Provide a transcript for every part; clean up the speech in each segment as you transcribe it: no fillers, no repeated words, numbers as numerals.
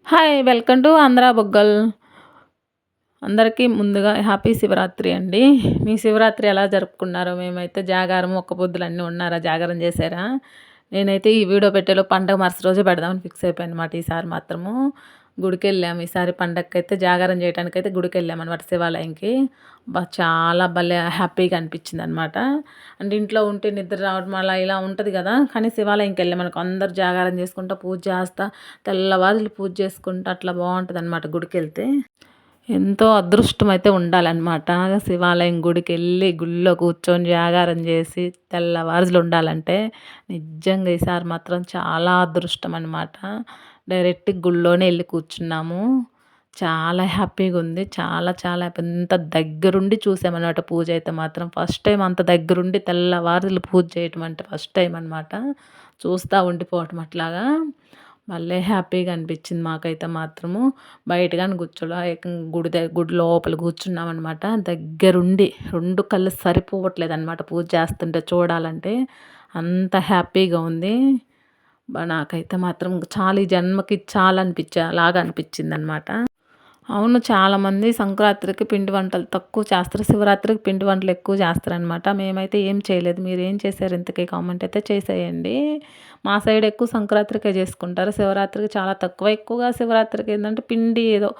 Hi! Welcome to Andhra బుగ్గల్. అందరికీ ముందుగా హ్యాపీ శివరాత్రి అండి. మీ శివరాత్రి ఎలా జరుపుకున్నారో? మేమైతే జాగారం, ఒక్కపొద్దులు అన్నీ ఉన్నారా? జాగారం చేశారా? నేనైతే ఈ వీడియో పెట్టేలో పండగ మరుసటి రోజే పెడదామని ఫిక్స్ అయిపోయానమాట ఈసారి మాత్రము. గుడికెళ్ళాము. ఈసారి పండగకైతే జాగారం చేయటానికైతే గుడికెళ్ళామనమాట శివాలయంకి. చాలా భలే హ్యాపీగా అనిపించిందనమాట. అంటే ఇంట్లో ఉంటే నిద్ర రావడం అలా ఇలా ఉంటది గదా! కానీ శివాలయంకెళ్ళామనుకో అందరూ జాగారం చేసుకుంటా, పూజ చేస్తా, తెల్లవార్లు పూజ చేసుకుంటా అట్లా బావుంటదనమాట గుడికెళ్తే. ఎంతో అదృష్టం అయితే ఉండాలనమాట. శివాలయం గుడికెళ్ళి, గుడిలో కూర్చొని జాగారం జేసి, తెల్లవార్లు ఉండాలంటే నిజంగా ఈసారి మాత్రం చాలా అదృష్టం అనమాట. డైరెక్ట్ గుడిలోనే ఎళ్లి కూర్చున్నాము. చాలా హ్యాపీగుంది. చాలా చాలా ఎంత దగ్గరుండి చూసామనమాట పూజ అయితే మాత్రం. ఫస్ట్ టైమ్ అంత దగ్గరుండి తెల్లవార్లు పూజ చేయటం అంటే ఫస్ట్ టైమ్ అనమాట. చూస్తా ఉండిపోవటం అట్లాగా. భలే హ్యాపీగా అనిపించింది మాకైతే మాత్రము. బయట గాని కూర్చోలా ఏకంగా గుడి లోపల కూర్చున్నామనమాట. దగ్గరుండి 2 కళ్ళు సరిపోవట్లేదనమాట పూజ చేస్తుంటే చూడాలంటే. అంత హ్యాపీగా ఉంది. నాకైతే మాత్రం చాలా ఈ జన్మకి లాగా అనిపించిందనమాట. అవును. చాలామంది సంక్రాంతికి పిండి వంటలు తక్కువ చేస్తారు. శివరాత్రికి పిండి వంటలు ఎక్కువ చేస్తారనమాట. మేమైతే ఏం చేయలేదు. మీరేం చేశారు ఇంతకీ కామెంట్ అయితే చేసేయండి. మా సైడ్ ఎక్కువ సంక్రాంతికే చేసుకుంటారు. శివరాత్రికి చాలా తక్కువ. ఎక్కువగా శివరాత్రికి ఏందంటే పిండి ఏదో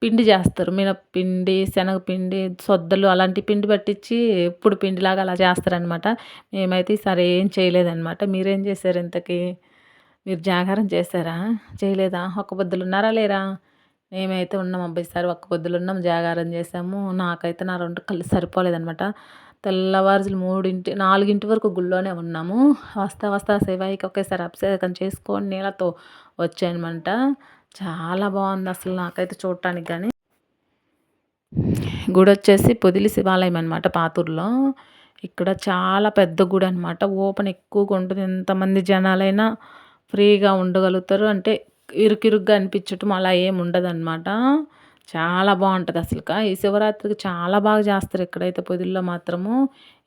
పిండి చేస్తారు. మినప్పిండి, శనగపిండి, సొద్దలు అలాంటి పిండి పట్టించి ఇప్పుడు పిండిలాగా అలా చేస్తారనమాట. మేమైతే ఈసారి ఏం చేయలేదనమాట. మీరేం చేశారు ఇంతకీ? మీరు జాగారం చేశారా? చేయలేదా? ఒక్కపొద్దులున్నారా లేరా? మేమైతే ఉన్నామబ్బా! ఈసారి ఒక్కపొద్దులున్నాం, జాగారం చేశాము. నాకైతే నా 2 కళ్ళు సరిపోలేదనమాట. తెల్లవారుజామున 4 వరకు గుళ్ళోనే ఉన్నాము. వస్తా వస్తా శివయ్యకి ఒకేసారి అభిషేకం చేసుకొని నీళ్ళతో వచ్చానమంట. చాలా బావుందసలు నాకైతే చూడటానికి గాని. గుడొచ్చేసి పొదిలి శివాలయం అనమాట పాతూరులో. ఇక్కడ చాలా పెద్ద గుడనమాట. ఓపెన్ ఎక్కువగా ఉంటుంది. ఎంతమంది జనాలైనా ఫ్రీగా ఉండగలుగుతారు. అంటే ఇరుకిరుగ్గా అనిపించటం అలా ఏమి ఉండదనమాట. చాలా బావుంటదసలక. ఈ శివరాత్రికి చాలా బాగా చేస్తారు ఇక్కడైతే పొదిల్లో మాత్రము.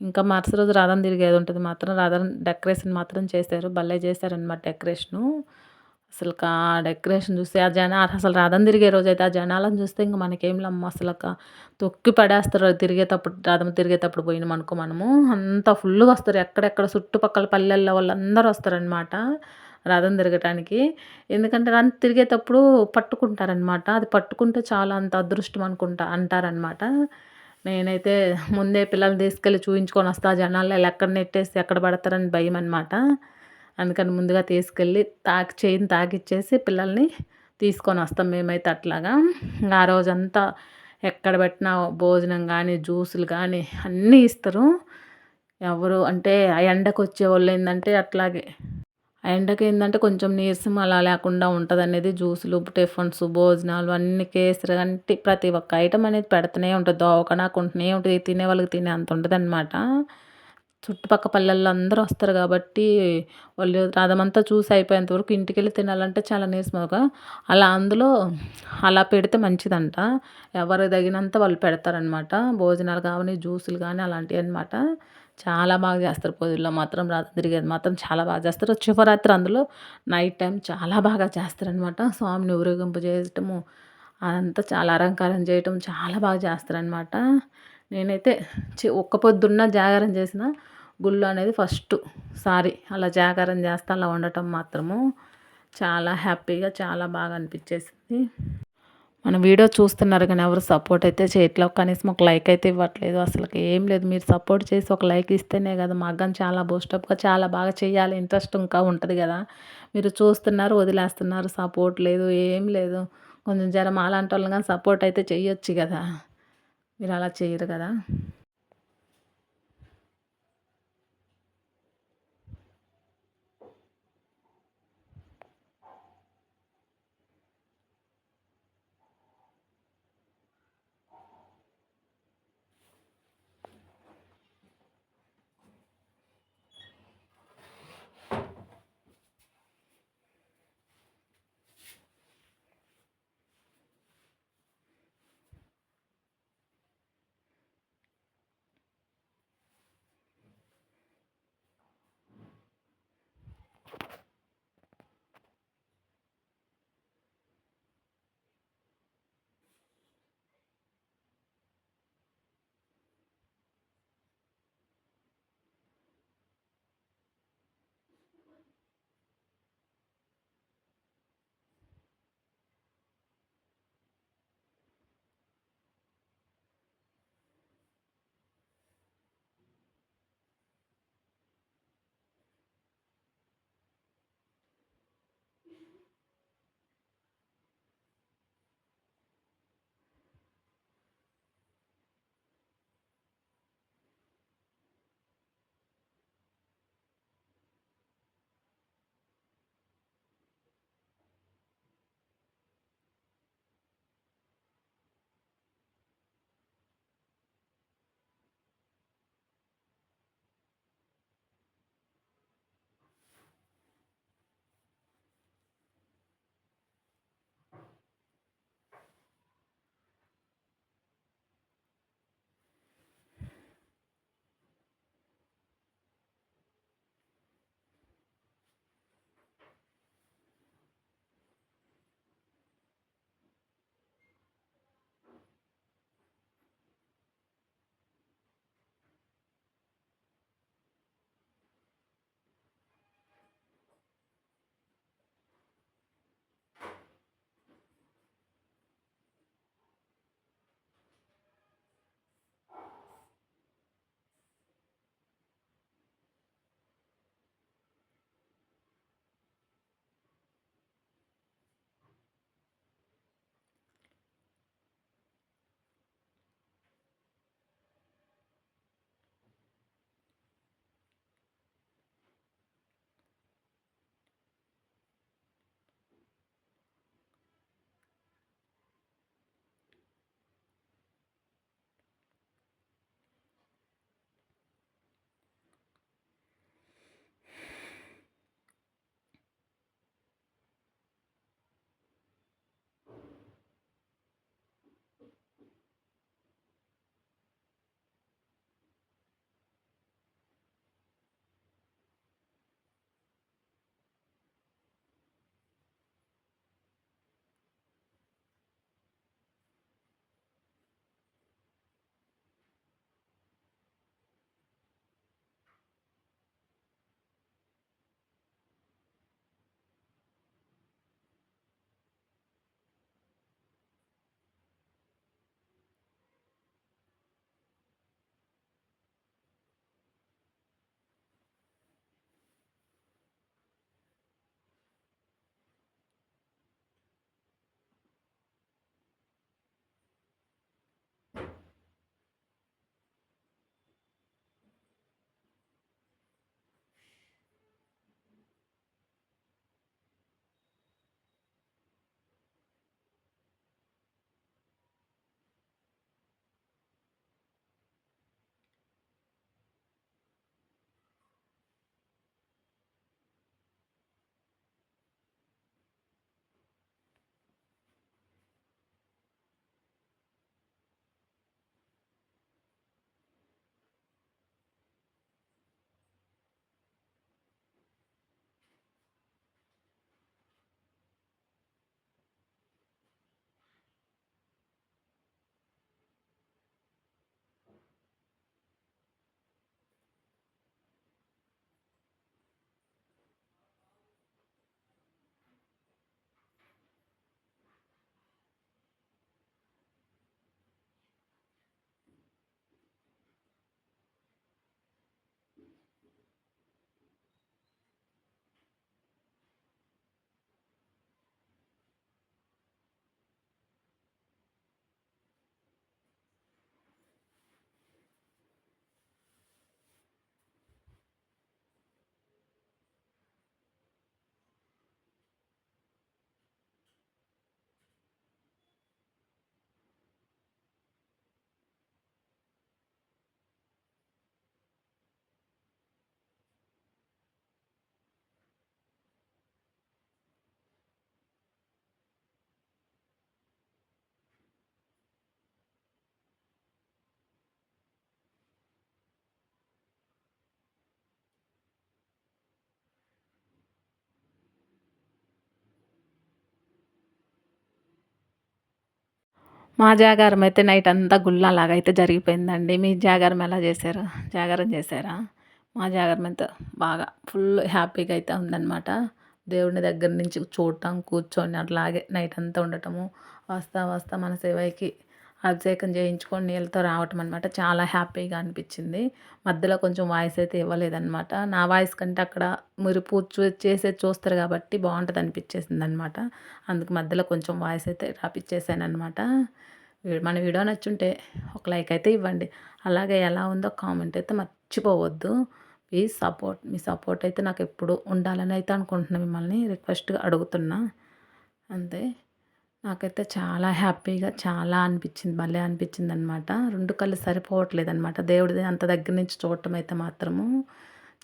ఇంకా మరుసటి రోజు రథం తిరిగేదుంటది మాత్రం. రథం డెకరేషన్ మాత్రం చేశారు. భలే చేశారనమాట డెకరేషను. అసలకా డెకరేషన్ చూస్తే అసలు రథం తిరిగే రోజైతే ఆ జనాలను చూస్తే ఇంక మనకేంలమ్మ అసలక తొక్కి పడేస్తారు తిరిగేటప్పుడు, రథం తిరిగేటప్పుడు పోయినామనుకో మనము. అంత ఫుల్లుగా వస్తారు. ఎక్కడెక్కడ చుట్టుపక్కల పల్లెల్లో వాళ్ళందరూ వస్తారనమాట రథం తిరగటానికి. ఎందుకంటే రథం తిరిగేటప్పుడు పట్టుకుంటారనమాట. అది పట్టుకుంటే చాలా అంత అదృష్టం అనుకుంటా అంటారనమాట. నేనైతే ముందే పిల్లల్ని తీసుకెళ్ళి చూయించుకొని వస్తా. ఆ జనాల్లో ఎక్కడ నెట్టేసి ఎక్కడ పడతారని భయమనమాట. అందుకని ముందుగా తీసుకెళ్ళి చైన్ తాకిచ్చేసి పిల్లల్ని తీసుకొనొస్తాం మేమైతే అట్లాగా. ఆ రోజంతా ఎక్కడ పెట్టినా భోజనం గానీ, జ్యూసులు గానీ అన్నీ ఇస్తరు. ఎవరు అంటే ఆ ఎండకొచ్చేవోళ్ళేందంటే అట్లాగే ఆ ఎండకేందంటే కొంచెం నీరసం అలా లేకుండా ఉంటదనేది జ్యూసులు, టిఫిన్స్, భోజనాలు అన్నీ కేసరి అంటే ప్రతి ఒక్క ఐటెమ్ అనేది పెడతనే ఉంటది. దోవకనాకుంటనే ఉంటది. తినే వాళ్ళకి తినే అంత ఉంటదనమాట. చుట్టుపక్క పల్లెల్లో అందరూ వస్తారు గాబట్టి, వాళ్ళు రథమంతా చూసి అయిపోయేంత వరకు ఇంటికెళ్ళి తినాలంటే చాలా నీరసమవుగా అందులో అలా పెడితే మంచిదంట. ఎవరికి తగినంత వాళ్ళు పెడతారనమాట. భోజనాలు గాని, జ్యూసులు గానీ అలాంటియనమాట. చాలా బాగా చేస్తారు పొదిల్లో మాత్రం. రథం తిరిగేది మాత్రం చాలా బాగా చేస్తారు. శివరాత్రి అందులో నైట్ టైం చాలా బాగా చేస్తారనమాట. స్వామిని ఊరేగింపు చేయటము, అదంతా చాలా అలంకారం చేయటం చాలా బాగా చేస్తారనమాట. నేనైతే ఒక్క పొద్దున్న జాగారం చేసిన గుళ్ళో అనేది ఫస్ట్ సారి అలా జాగారం చేస్తా అలా ఉండటం మాత్రము చాలా హ్యాపీగా చాలా బాగా అనిపించేసింది. మన వీడియో చూస్తున్నారు కానీ ఎవరు సపోర్ట్ అయితే చేయట్లేదు. కనీసం ఒక లైక్ అయితే ఇవ్వట్లేదు. అసలుకి ఏం లేదు. మీరు సపోర్ట్ చేసి ఒక లైక్ ఇస్తేనే కదా మాకు గాని చాలా బూస్టప్‌గా చాలా బాగా చేయాలి ఇంట్రెస్ట్ ఇంకా ఉంటది కదా! మీరు చూస్తున్నారు, వదిలేస్తున్నారు. సపోర్ట్ లేదు, ఏం లేదు. కొంచెం జర మాలాంటోళ్ళని గాని సపోర్ట్ అయితే చెయ్యొచ్చు కదా! మీరు అలా చెయ్యరు కదా! మా జాగారం అయితే నైట్ అంతా గుల్లలాగైతే జరిగిపోయిందండి. మీ జాగారం ఎలా చేశారు? జాగారం చేశారా? మా జాగారం అయితే బాగా ఫుల్ హ్యాపీగా అయితే ఉందనమాట. దేవుడిని దగ్గర నుంచి చూడటం, కూర్చొని అట్లాగే నైట్ అంతా ఉండటము. వస్తా వస్తా మన శివయ్యకి అభిషేకం చేయించుకొని నీళ్ళతో రావటం అనమాట. చాలా హ్యాపీగా అనిపించింది. మధ్యలో కొంచెం వాయిస్ అయితే ఇవ్వలేదనమాట. నా వాయిస్ కంటే అక్కడ మీరు పూజ చేసేది చూస్తారు కాబట్టి బాగుంటుంది అనిపించేసిందనమాట. అందుకు మధ్యలో కొంచెం వాయిస్ అయితే రాపిచ్చేసాననమాట. మన వీడియో నచ్చుంటే ఒక లైక్ అయితే ఇవ్వండి. అలాగే ఎలా ఉందో కామెంట్ అయితే మర్చిపోవద్దు. ప్లీజ్ సపోర్ట్, మీ సపోర్ట్ అయితే నాకు ఎప్పుడు ఉండాలని అయితే అనుకుంటున్నా, మిమ్మల్ని రిక్వెస్ట్గా అడుగుతున్నా అంతే. నాకైతే చాలా హ్యాపీగా చాలా అనిపించింది, భలే అనిపించింది అనమాట. రెండు కళ్ళు సరిపోవట్లేదనమాట దేవుడిది అంత దగ్గర నుంచి చూడటం అయితే మాత్రము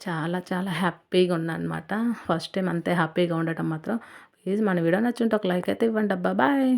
చాలా చాలా హ్యాపీగా ఉన్నా అనమాట. ఫస్ట్ టైం అంతే హ్యాపీగా ఉండటం మాత్రం. ప్లీజ్ మన వీడియో నచ్చుంటే ఒక లైక్ అయితే ఇవ్వండి అబ్బా. బాయ్.